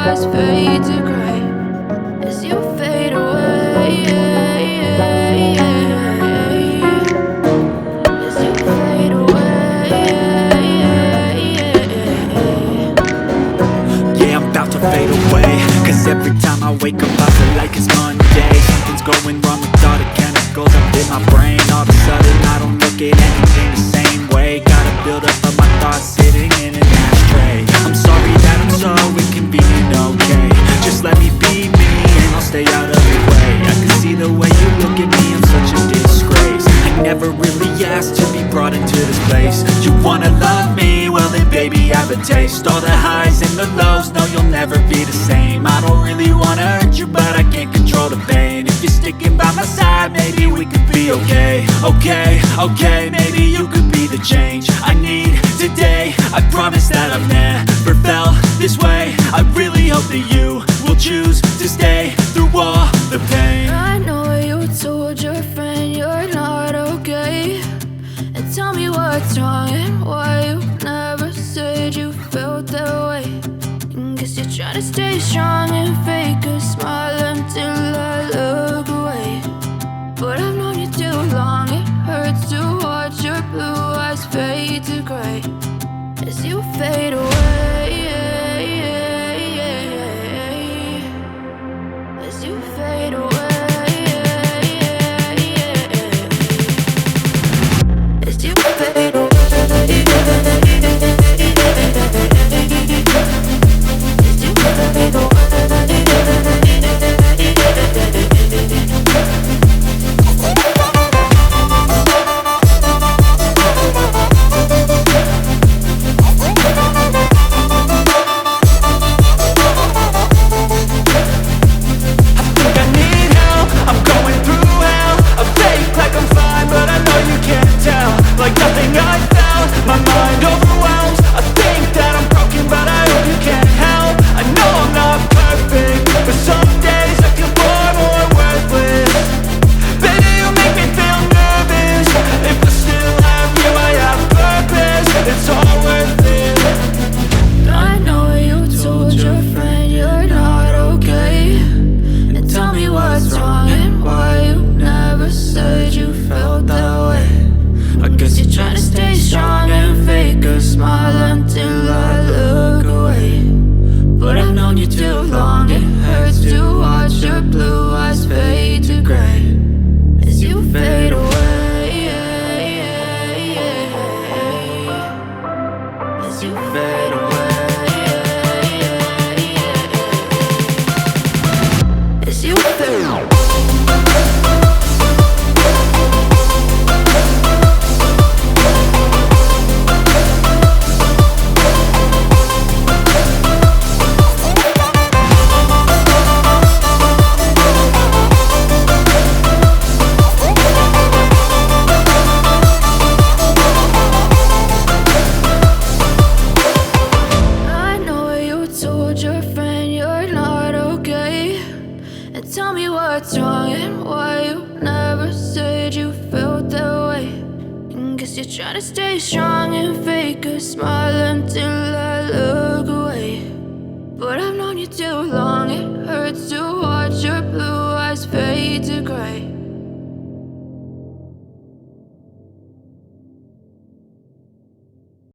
eyes fade to gray as you fade away. As you fade away. Yeah, I'm about to fade away, cause every time I wake up I feel like it's Monday. Something's going wrong with all the chemicals up in my brain. All of a sudden I don't look at anything the same way. Gotta build up of my thoughts sitting in an ashtray. I'm sorry that I'm so inconvenient, okay? Just let me be me and I'll stay out of your way. I can see the way you look at me, I'm such a disgrace. I never really asked to be brought into this place. You wanna love me? Well then baby, have a taste. All the highs and the lows, no you'll never be the same. I don't really wanna hurt you, but I can't control the pain. If you're sticking by my side, maybe we could be okay. Okay, maybe you could be the change I need today. I promise that I've never felt this way. I really hope that you will choose to stay through all the pain. I know you told your friend you're not okay, and tell me what's wrong and why you never said you felt that way. And guess you're trying to stay strong and fake a smile until I look away. But I've known you too long, it hurts to watch your blue eyes fade to gray as you fade away. As you fade away. As you fade away. As you fade away. Like nothing I found, my mind overwhelms. I think that I'm broken, but I hope you can't help. I know I'm not perfect, but some days I feel far more worthless. Baby, you make me feel nervous. If I still have you, I have purpose. It's all worth it. I know you told your friend you're not okay, and tell me what's wrong and why you never said you felt that way. I guess you're trying to stay strong and fake a smile until I look away. But I've known you too long, it hurts to watch your blue eyes fade to gray as you fade away. As you fade away. As you fade away. Your friend you're not okay, and tell me what's wrong and why you never said you felt that way. And guess you're trying to stay strong and fake a smile until I look away. But I've known you too long, it hurts to watch your blue eyes fade to gray